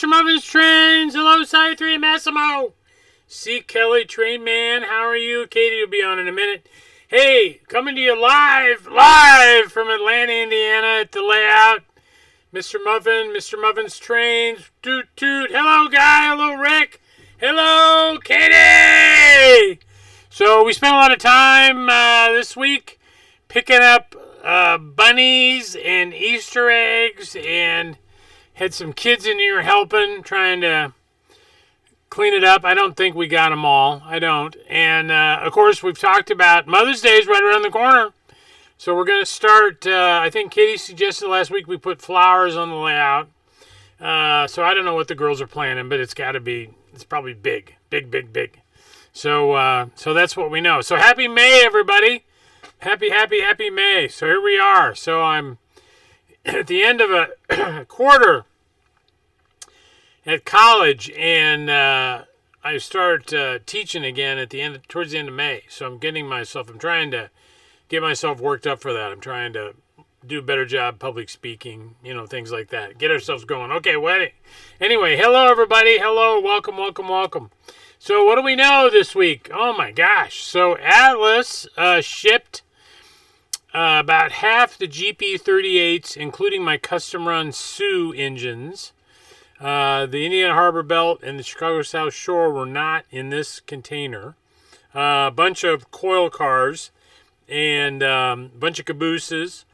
MrMuffin'sTrains. Hello, Side 3 Massimo. C. Kelly, Train Man. How are you? Katie will be on in a minute. Hey, coming to you live from Atlanta, Indiana at the layout. Mr. Muffin, MrMuffin'sTrains. Toot toot. Hello, Guy. Hello, Rick. Hello, Katie. So we spent a lot of time this week picking up bunnies and Easter eggs, and had some kids in here helping, trying to clean it up. I don't think we got them all. I don't. And, of course, we've talked about Mother's Day is right around the corner. So we're going to start, I think Katie suggested last week we put flowers on the layout. So I don't know what the girls are planning, but it's got to be, it's probably big. Big. So that's what we know. So happy May, everybody. Happy May. So here we are. So I'm at the end of a quarter at college, and I start teaching again towards the end of May. So I'm trying to get myself worked up for that. I'm trying to do a better job public speaking, things like that. Get ourselves going. Okay, anyway, hello everybody. Hello, welcome. So what do we know this week? Oh my gosh. So Atlas shipped about half the GP38s, including my custom run Sioux engines. The Indiana Harbor Belt and the Chicago South Shore were not in this container. A bunch of coil cars and a bunch of cabooses.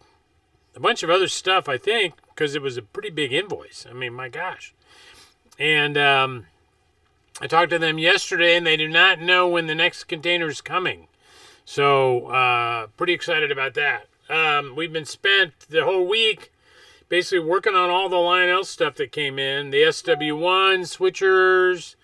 A bunch of other stuff, I think, because it was a pretty big invoice. I mean, my gosh. And I talked to them yesterday, and they do not know when the next container is coming. So, pretty excited about that. We've been spent the whole week basically working on all the Lionel stuff that came in. The SW1 switchers,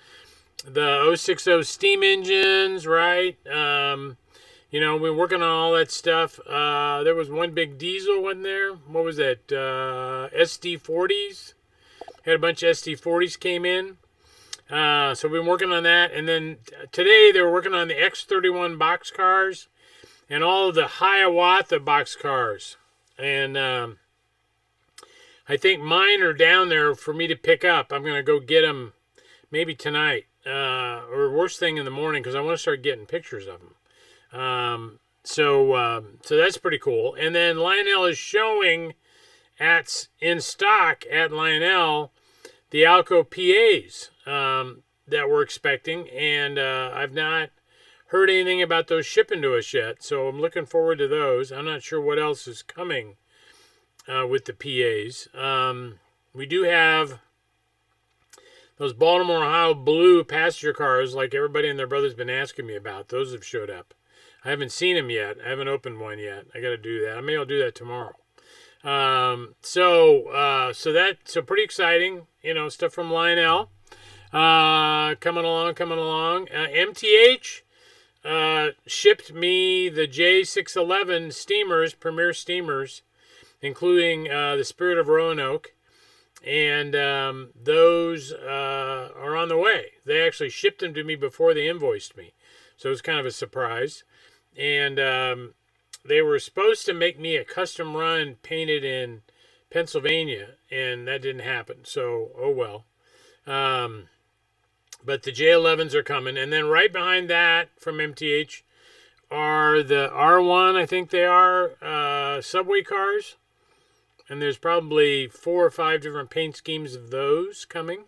the 060 steam engines, right? We're working on all that stuff. There was one big diesel, wasn't there? What was that? SD40s. Had a bunch of SD40s came in. So we've been working on that. And then today they were working on the X31 box cars and all of the Hiawatha box cars. And I think mine are down there for me to pick up. I'm going to go get them maybe tonight or worst thing in the morning, because I want to start getting pictures of them. So that's pretty cool. And then Lionel is showing in stock at Lionel the Alco PAs that we're expecting, and I've not heard anything about those shipping to us yet, so I'm looking forward to those. I'm not sure what else is coming with the PAs. We do have those Baltimore, Ohio blue passenger cars like everybody and their brother's been asking me about. Those have showed up. I haven't seen them yet. I haven't opened one yet. I got to do that. Maybe I'll do that tomorrow. So pretty exciting, stuff from Lionel, coming along. MTH, shipped me the J611 steamers, premier steamers, including, the Spirit of Roanoke. And, those, are on the way. They actually shipped them to me before they invoiced me. So it was kind of a surprise. And, they were supposed to make me a custom run painted in Pennsylvania, and that didn't happen. So, oh well. But the J11s are coming. And then right behind that from MTH are the R1, I think they are, subway cars. And there's probably 4 or 5 different paint schemes of those coming.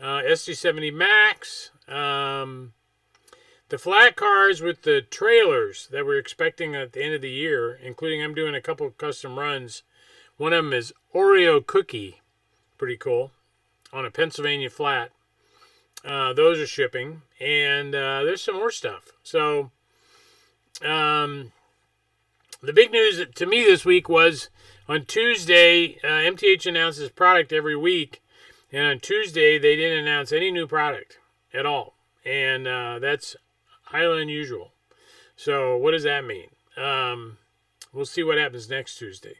SD70 Max. The flat cars with the trailers that we're expecting at the end of the year, including I'm doing a couple of custom runs. One of them is Oreo Cookie. Pretty cool. On a Pennsylvania flat. Those are shipping. And there's some more stuff. So, the big news to me this week was on Tuesday, MTH announces product every week. And on Tuesday, they didn't announce any new product at all. And that's highly unusual. So what does that mean? We'll see what happens next Tuesday.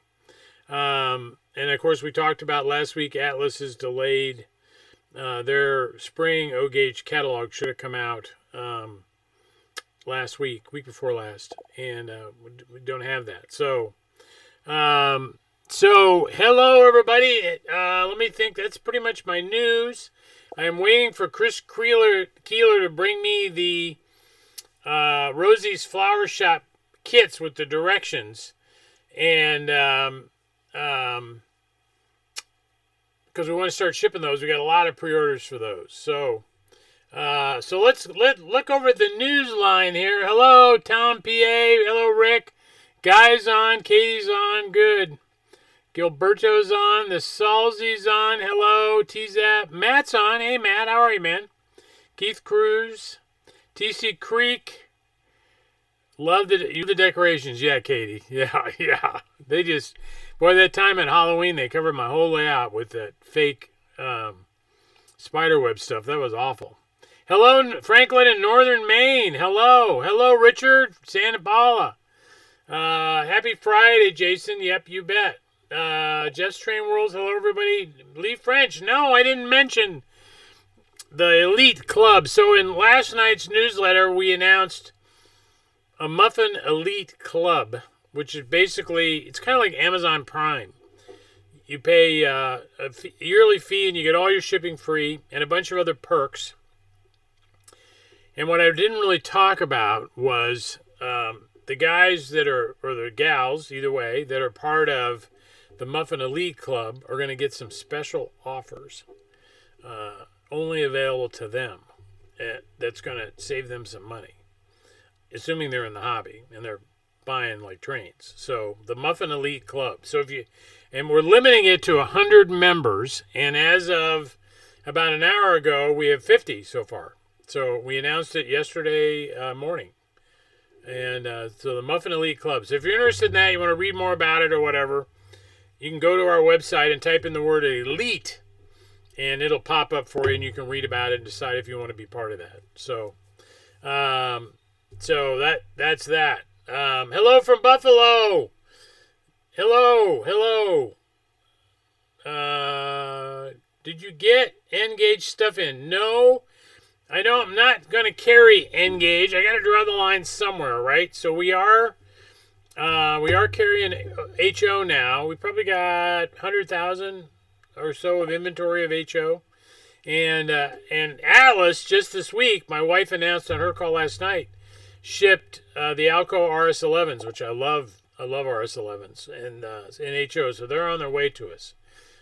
And of course, we talked about last week, Atlas is delayed. Their spring O-gauge catalog should have come out week before last, and we don't have that. So So, hello everybody. Let me think. That's pretty much my news. I am waiting for Chris Keeler to bring me the Rosie's Flower Shop kits with the directions, and because we want to start shipping those, we got a lot of pre-orders for those. So, let's look over at the news line here. Hello, Tom, PA. Hello, Rick. Guy's on. Katie's on. Good. Gilberto's on. The Salzy's on. Hello. T-Zap. Matt's on. Hey, Matt. How are you, man? Keith Cruz. TC Creek. Love the decorations. Yeah, Katie. Yeah. They just... Boy, that time at Halloween, they covered my whole layout with that fake spiderweb stuff. That was awful. Hello, Franklin in Northern Maine. Hello. Hello, Richard. Santa Paula. Happy Friday, Jason. Yep, you bet. Just Train Worlds, hello everybody. Lee French, no, I didn't mention the Elite Club. So in last night's newsletter, we announced a Muffin Elite Club, which is basically, it's kind of like Amazon Prime. You pay a yearly fee and you get all your shipping free and a bunch of other perks. And what I didn't really talk about was the guys that are, or the gals, either way, that are part of the Muffin Elite Club are going to get some special offers only available to them. That's going to save them some money, assuming they're in the hobby and they're buying like trains. So the Muffin Elite Club. So and we're limiting it to 100 members. And as of about an hour ago, we have 50 so far. So we announced it yesterday morning. And so the Muffin Elite Club. So if you're interested in that, you want to read more about it or whatever, you can go to our website and type in the word Elite, and it'll pop up for you, and you can read about it and decide if you want to be part of that. So, that's that. Hello from Buffalo. Hello. Did you get N-Gauge stuff in? No. I know I'm not going to carry N-Gauge. I got to draw the line somewhere, right? So we are carrying HO now. We probably got 100,000 or so of inventory of HO. And Atlas, just this week, my wife announced on her call last night, shipped the Alco RS11s, which I love. I love RS11s and in HO. So they're on their way to us.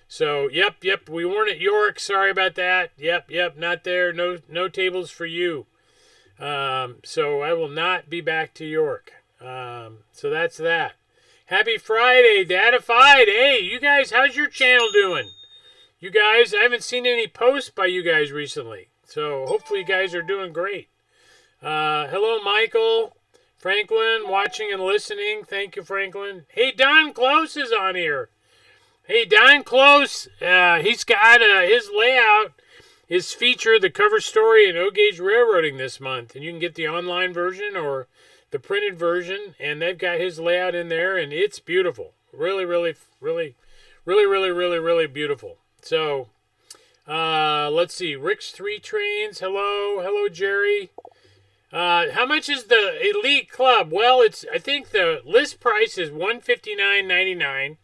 So, yep, we weren't at York. Sorry about that. Yep, not there. No tables for you. So I will not be back to York. So that's that. Happy Friday, Datified. Hey, you guys, how's your channel doing? You guys, I haven't seen any posts by you guys recently. So hopefully you guys are doing great. Hello, Michael. Franklin, watching and listening. Thank you, Franklin. Hey, Don Close is on here. Hey, Don Close, he's got his layout, his feature, the cover story in O-Gauge Railroading this month. And you can get the online version or the printed version. And they've got his layout in there, and it's beautiful. Really beautiful. So, let's see. Rick's 3 Trains, hello, Jerry. How much is the Elite Club? Well, I think the list price is $159.99.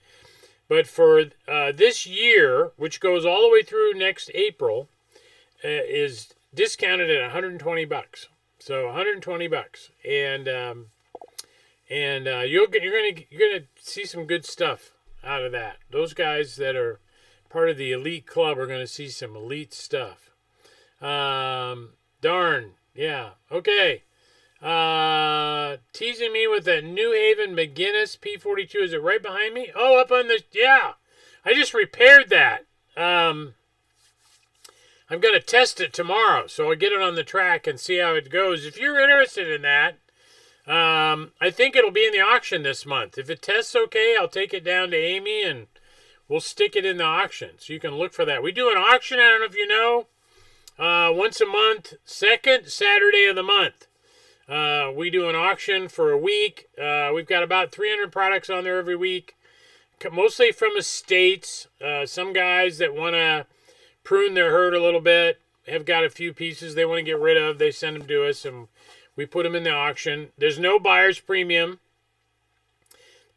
But for this year, which goes all the way through next April, is discounted at $120. So $120, and you're gonna see some good stuff out of that. Those guys that are part of the Elite Club are gonna see some elite stuff. Darn, yeah, okay. Teasing me with that New Haven McGinnis P42. Is it right behind me? Oh, up on the, yeah. I just repaired that. I'm going to test it tomorrow, so I'll get it on the track and see how it goes. If you're interested in that, I think it'll be in the auction this month. If it tests okay, I'll take it down to Amy and we'll stick it in the auction. So you can look for that. We do an auction, I don't know if you know, once a month, second Saturday of the month. We do an auction for a week. We've got about 300 products on there every week, mostly from estates. Some guys that want to prune their herd a little bit have got a few pieces they want to get rid of. They send them to us, and we put them in the auction. There's no buyer's premium.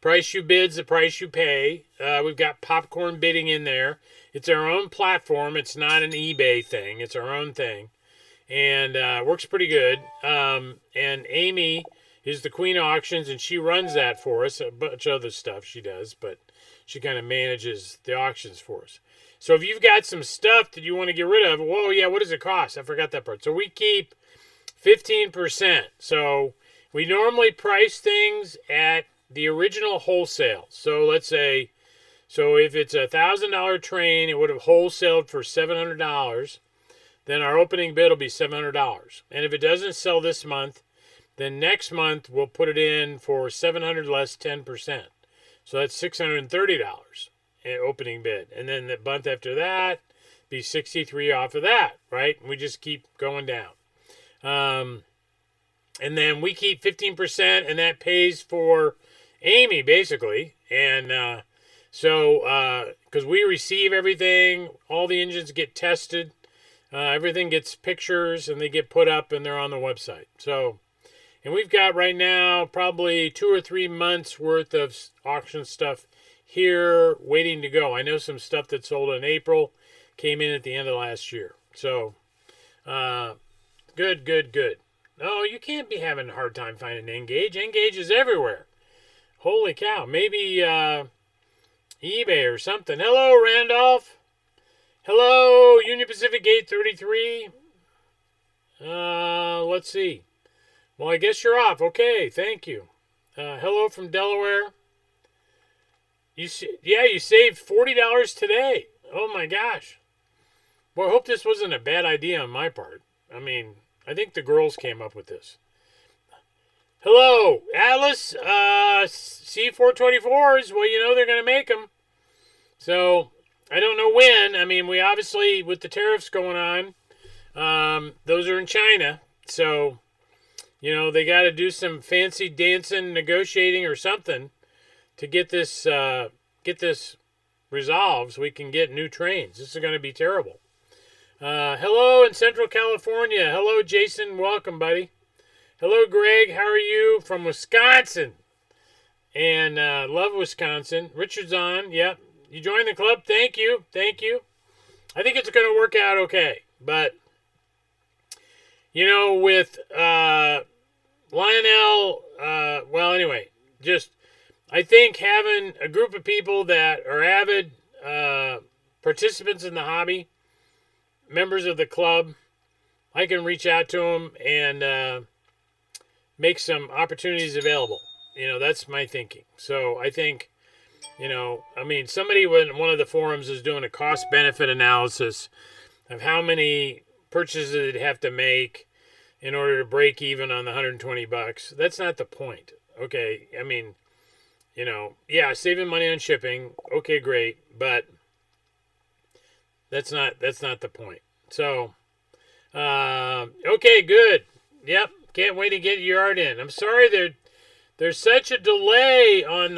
Price you bid's the price you pay. We've got popcorn bidding in there. It's our own platform. It's not an eBay thing. It's our own thing. And works pretty good. And Amy is the queen of auctions, and she runs that for us. A bunch of other stuff she does, but she kind of manages the auctions for us. So if you've got some stuff that you want to get rid of, whoa, yeah, what does it cost? I forgot that part. So we keep 15%. So we normally price things at the original wholesale. So let's say, so if it's $1,000 train, it would have wholesaled for $700. Then our opening bid will be $700. And if it doesn't sell this month, then next month we'll put it in for $700 less 10%. So that's $630 in opening bid. And then the month after that, be $63 off of that, right? And we just keep going down. And then we keep 15%, and that pays for Amy, basically. And so, because we receive everything, all the engines get tested, everything gets pictures, and they get put up, and they're on the website. So, and we've got right now probably 2 or 3 months worth of auction stuff here waiting to go. I know some stuff that sold in April came in at the end of last year. So, good. No, you can't be having a hard time finding Engage. Engage is everywhere. Holy cow. Maybe eBay or something. Hello, Randolph. Hello, Union Pacific 833. Let's see. Well, I guess you're off. Okay, thank you. Hello from Delaware. You saved $40 today. Oh my gosh. Well, I hope this wasn't a bad idea on my part. I mean, I think the girls came up with this. Hello, Atlas. C424s. Well, you know they're going to make them. So, I don't know when. I mean, we obviously, with the tariffs going on, those are in China. So, you know, they got to do some fancy dancing, negotiating or something to get this resolved so we can get new trains. This is going to be terrible. Hello in Central California. Hello, Jason. Welcome, buddy. Hello, Greg. How are you? From Wisconsin. And love Wisconsin. Richard's on. Yep. You joined the club. Thank you. Thank you. I think it's going to work out okay. But, you know, with Lionel, well, anyway, just I think having a group of people that are avid participants in the hobby, members of the club, I can reach out to them and make some opportunities available. You know, that's my thinking. So I think, you know, I mean, somebody in one of the forums is doing a cost-benefit analysis of how many purchases they'd have to make in order to break even on the $120. That's not the point. Okay, I mean, you know, yeah, saving money on shipping, okay, great, but that's not the point. So, okay, good. Yep, can't wait to get your art in. I'm sorry there's such a delay on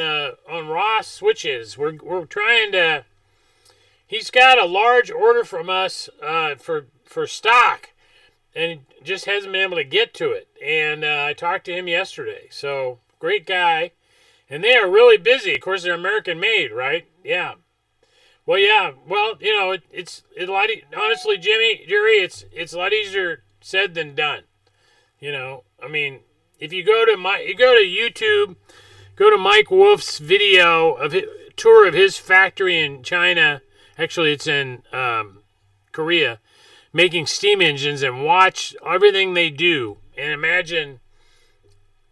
Ross switches. We're trying to. He's got a large order from us for stock, and just hasn't been able to get to it. And I talked to him yesterday. So great guy, and they are really busy. Of course, they're American made, right? Yeah. Well, yeah. Well, you know, it's a lot. Honestly, Jerry, it's a lot easier said than done. You know, I mean, if you go to YouTube, go to Mike Wolf's video of his tour of his factory in China. Actually, it's in Korea, making steam engines, and watch everything they do. And imagine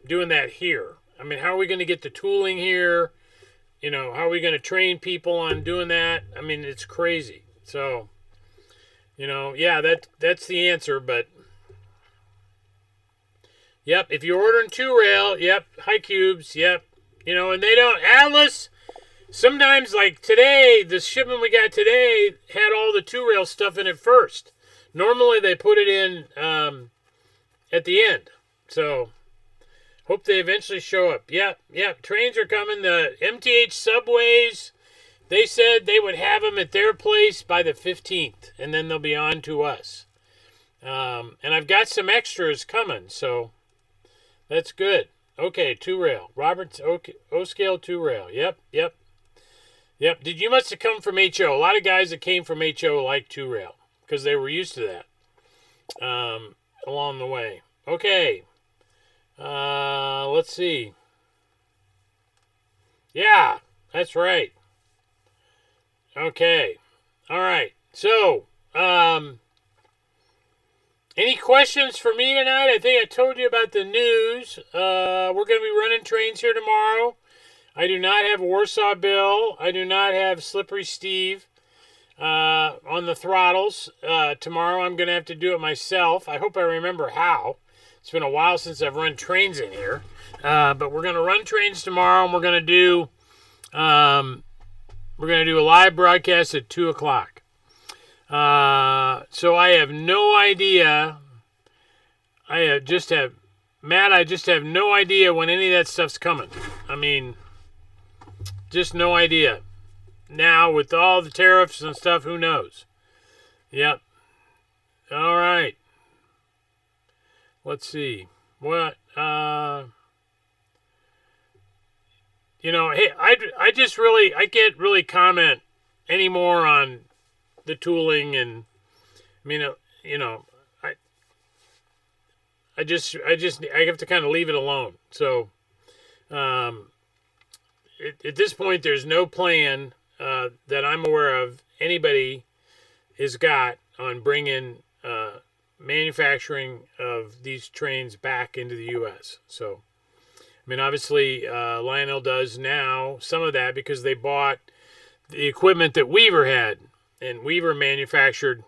doing that here. I mean, how are we going to get the tooling here? You know, how are we going to train people on doing that? I mean, it's crazy. So, you know, yeah, that's the answer. But, yep, if you're ordering 2-rail, yep, high cubes, yep. You know, and they don't, Atlas, sometimes, like today, the shipment we got today had all the 2-rail stuff in it first. Normally, they put it in at the end. So, hope they eventually show up. Yep, trains are coming. The MTH subways, they said they would have them at their place by the 15th, and then they'll be on to us. And I've got some extras coming, so that's good. Okay, two rail. Roberts O scale two rail. Yep. You must have come from HO. A lot of guys that came from HO like two rail because they were used to that along the way. Okay. Let's see. Yeah, that's right. Okay. All right. So, any questions for me tonight? I think I told you about the news. We're going to be running trains here tomorrow. I do not have Warsaw Bill. I do not have Slippery Steve on the throttles. Tomorrow I'm going to have to do it myself. I hope I remember how. It's been a while since I've run trains in here. But we're going to run trains tomorrow, and we're going to do a live broadcast at 2 o'clock. So I have no idea. I just have no idea when any of that stuff's coming. I mean, just no idea. Now, with all the tariffs and stuff, who knows? Yep. All right. Let's see. What? Hey, I can't really comment anymore on the tooling, and I mean, I have to kind of leave it alone. So, at this point, there's no plan that I'm aware of anybody has got on bringing manufacturing of these trains back into the U.S. So, I mean, obviously, Lionel does now some of that because they bought the equipment that Weaver had, and Weaver manufactured,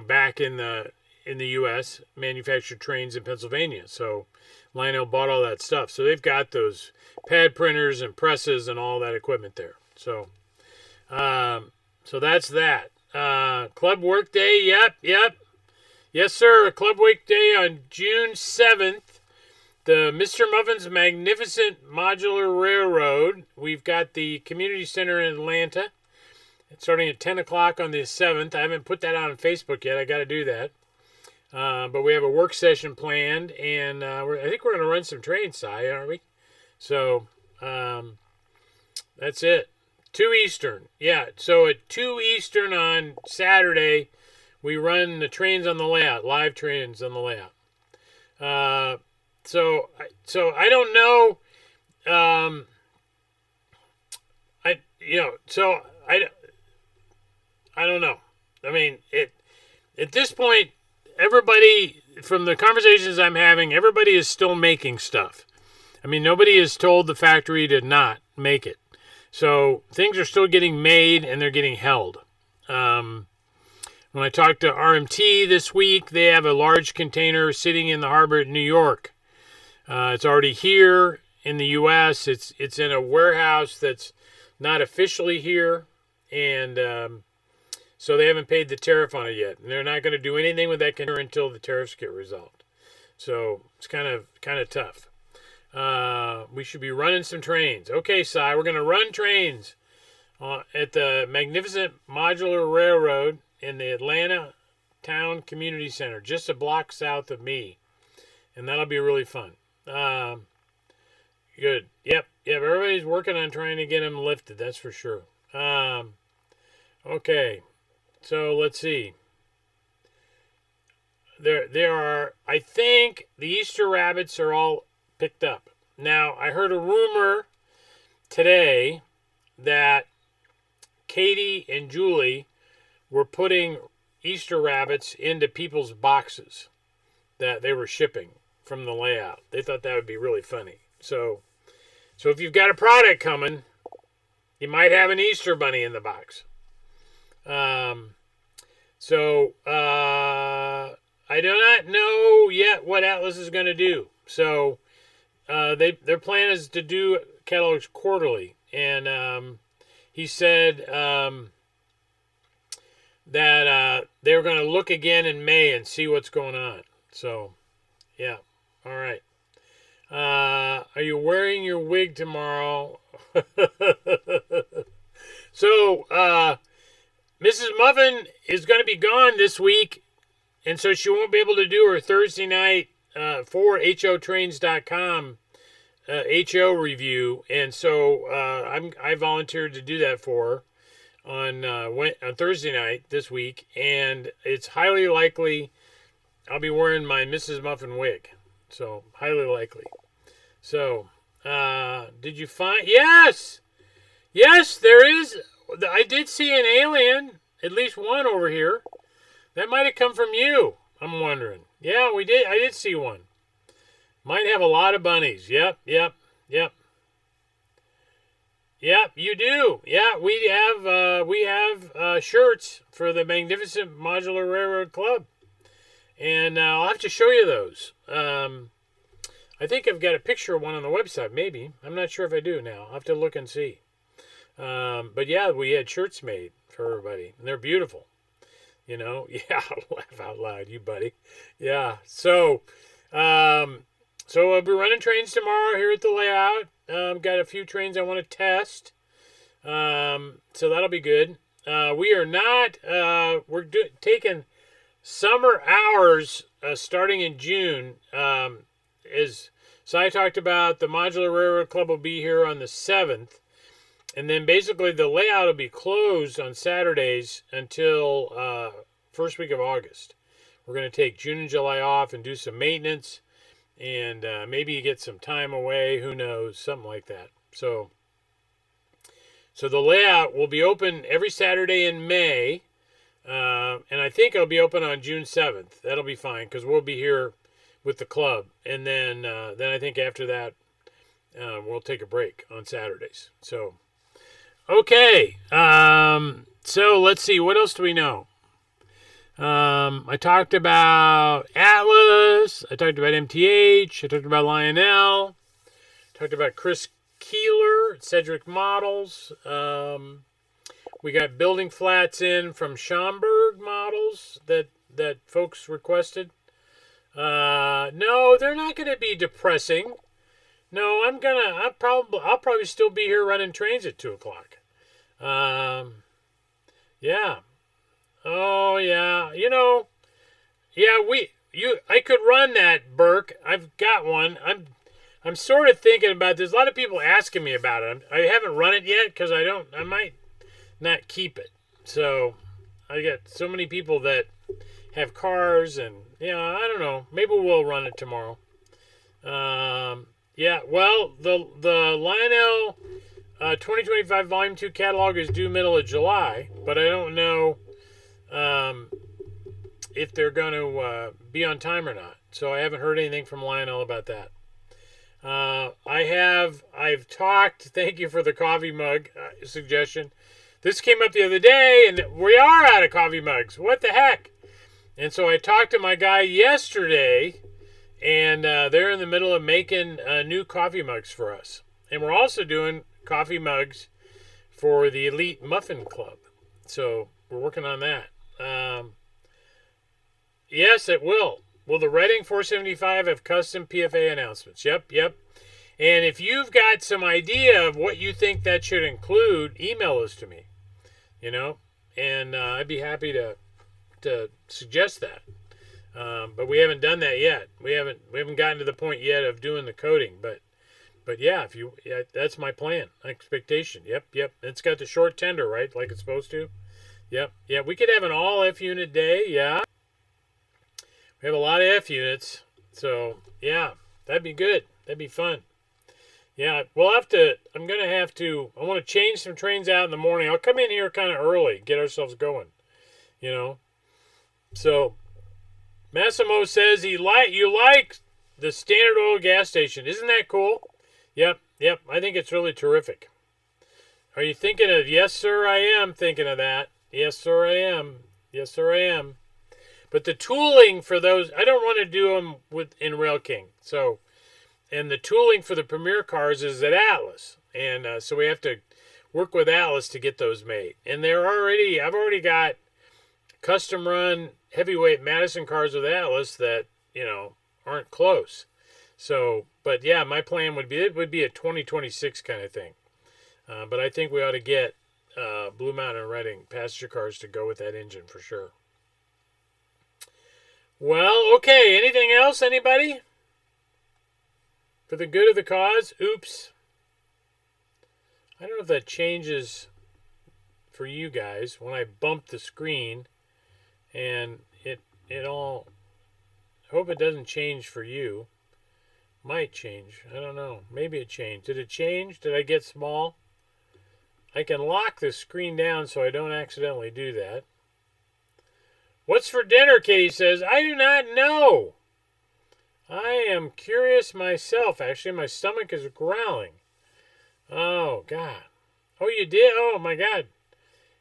back in the U.S., manufactured trains in Pennsylvania. So Lionel bought all that stuff. So they've got those pad printers and presses and all that equipment there. So, so that's that. Club Workday, yep. Yes, sir. Club Workday on June 7th. The Mr. Muffin's Magnificent Modular Railroad. We've got the Community Center in Atlanta. It's starting at 10 o'clock on the 7th. I haven't put that out on Facebook yet. I got to do that. But we have a work session planned, and I think we're going to run some trains, Si, aren't we? So that's it. 2 Eastern. Yeah, so at 2 Eastern on Saturday, we run the trains on the layout, live trains on the layout. So I don't know. I don't know. I mean, at this point, everybody, from the conversations I'm having, everybody is still making stuff. I mean, nobody has told the factory to not make it. So things are still getting made, and they're getting held. When I talked to RMT this week, they have a large container sitting in the harbor at New York. It's already here in the U.S. It's in a warehouse that's not officially here, and so they haven't paid the tariff on it yet. And they're not going to do anything with that container until the tariffs get resolved. So it's kind of tough. We should be running some trains. Okay, Si, we're going to run trains at the Magnificent Modular Railroad in the Atlanta Town Community Center, just a block south of me. And that'll be really fun. Good. Yep. Everybody's working on trying to get them lifted. That's for sure. Okay. So let's see. There are, I think the Easter rabbits are all picked up. Now, I heard a rumor today that Katie and Julie were putting Easter rabbits into people's boxes that they were shipping from the layout. They thought that would be really funny. So if you've got a product coming, you might have an Easter bunny in the box. I do not know yet what Atlas is going to do. So their plan is to do catalogs quarterly, and he said that they were going to look again in May and see what's going on. So, yeah, all right. Are you wearing your wig tomorrow? So, Mrs. Muffin is going to be gone this week, and so she won't be able to do her Thursday night for HOTrains.com HO review, and so I volunteered to do that for her on Thursday night this week, and it's highly likely I'll be wearing my Mrs. Muffin wig, so highly likely. So, did you find? Yes, there is. I did see an alien, at least one over here. That might have come from you. I'm wondering. Yeah, we did. I did see one. Might have a lot of bunnies. Yep. Yep, you do. Yeah, we have shirts for the Magnificent Modular Railroad Club, and I'll have to show you those. I think I've got a picture of one on the website. Maybe, I'm not sure if I do now. I'll have to look and see. But yeah, we had shirts made for everybody, and they're beautiful. You know, yeah, laugh out loud, you buddy. Yeah, so I'll be running trains tomorrow here at the layout. Got a few trains I want to test. So that'll be good. We are not, taking summer hours starting in June. So I talked about the Modular Railroad Club will be here on the 7th. And then basically the layout will be closed on Saturdays until first week of August. We're going to take June and July off and do some maintenance. And maybe you get some time away, who knows, something like that. So the layout will be open every Saturday in May, and I think it'll be open on June 7th. That'll be fine because we'll be here with the club, and then I think after that we'll take a break on Saturdays. So okay, so let's see, what else do we know? I talked about Atlas. I talked about MTH. I talked about Lionel. I talked about Chris Keeler, Cedric Models. We got building flats in from Schaumburg Models that folks requested. No, they're not going to be depressing. No, I'll probably still be here running trains at 2:00. Yeah. Oh yeah, I could run that, Burke. I've got one. I'm sort of thinking about. There's a lot of people asking me about it. I haven't run it yet because I might not keep it. So I got so many people that have cars, and I don't know. Maybe we'll run it tomorrow. Yeah. Well, the Lionel 2025 Volume 2 catalog is due middle of July, but I don't know if they're going to be on time or not. So I haven't heard anything from Lionel about that. I've talked, thank you for the coffee mug suggestion. This came up the other day, and we are out of coffee mugs. What the heck? And so I talked to my guy yesterday, and they're in the middle of making new coffee mugs for us. And we're also doing coffee mugs for the Elite Muffin Club. So we're working on that. Yes, it will. Will the Reading 475 have custom PFA announcements? Yep. And if you've got some idea of what you think that should include, email us to me. And I'd be happy to suggest that. But we haven't done that yet. We haven't gotten to the point yet of doing the coding. But yeah, that's my plan, expectation. Yep. It's got the short tender, right, like it's supposed to. Yep. Yeah, we could have an all F unit day. Yeah. We have a lot of F units. So, yeah, that'd be good. That'd be fun. Yeah, I want to change some trains out in the morning. I'll come in here kind of early, get ourselves going, So, Massimo says you like the Standard Oil gas station. Isn't that cool? Yep. I think it's really terrific. Are you thinking of, yes, sir, I am thinking of that. Yes, sir, I am. But the tooling for those, I don't want to do them in Rail King. So, and the tooling for the Premier cars is at Atlas. And so we have to work with Atlas to get those made. And I've already got custom run heavyweight Madison cars with Atlas that, aren't close. So, but yeah, my plan would be a 2026 kind of thing. But I think we ought to get Blue Mountain and Reading passenger cars to go with that engine for sure. Well, okay. Anything else? Anybody? For the good of the cause? Oops. I don't know if that changes for you guys when I bump the screen and it all. I hope it doesn't change for you. Might change. I don't know. Maybe it changed. Did it change? Did I get small? I can lock the screen down so I don't accidentally do that. What's for dinner, Katie says. I do not know. I am curious myself. Actually, my stomach is growling. Oh, God. Oh, you did? Oh, my God.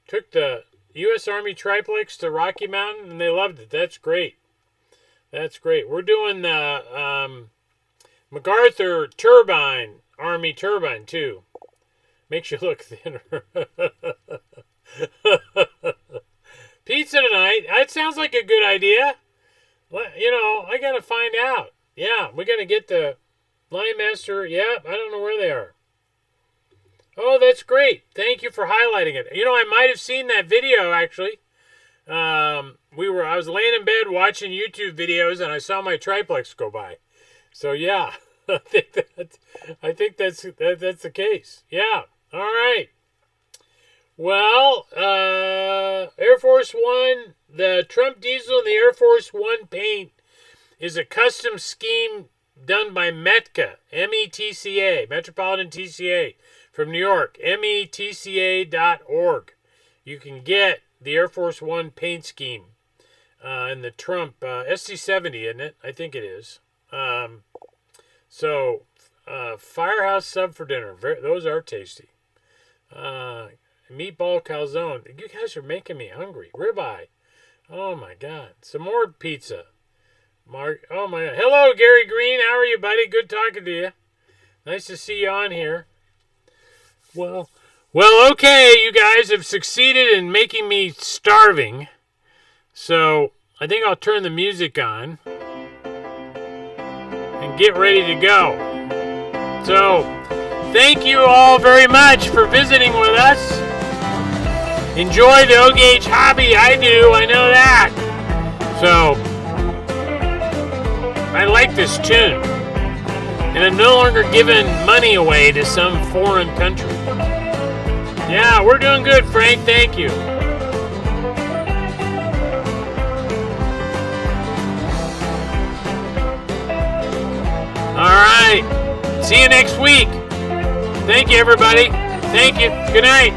Took the U.S. Army triplex to Rocky Mountain, and they loved it. That's great. That's great. We're doing the MacArthur turbine, Army turbine, too. Makes you look thinner. Pizza tonight. That sounds like a good idea. You know, I got to find out. Yeah, we got to get the Lion Master. Yeah, I don't know where they are. Oh, that's great. Thank you for highlighting it. You know, I might have seen that video, actually. I was laying in bed watching YouTube videos, and I saw my triplex go by. So, yeah, I think that's the case. Yeah, all right. Well, Air Force One, the Trump diesel and the Air Force One paint is a custom scheme done by METCA, M-E-T-C-A, Metropolitan TCA from New York, metca.org. You can get the Air Force One paint scheme and the Trump SC-70, isn't it? I think it is. Firehouse sub for dinner. Those are tasty. Meatball calzone. You guys are making me hungry. Ribeye. Oh, my God. Some more pizza. Mark. Oh, my God. Hello, Gary Green. How are you, buddy? Good talking to you. Nice to see you on here. Well, okay. You guys have succeeded in making me starving. So, I think I'll turn the music on and get ready to go. So, thank you all very much for visiting with us. Enjoy the O-Gauge hobby. I do. I know that. So, I like this tune. And I'm no longer giving money away to some foreign country. Yeah, we're doing good, Frank. Thank you. All right. See you next week. Thank you, everybody. Thank you. Good night.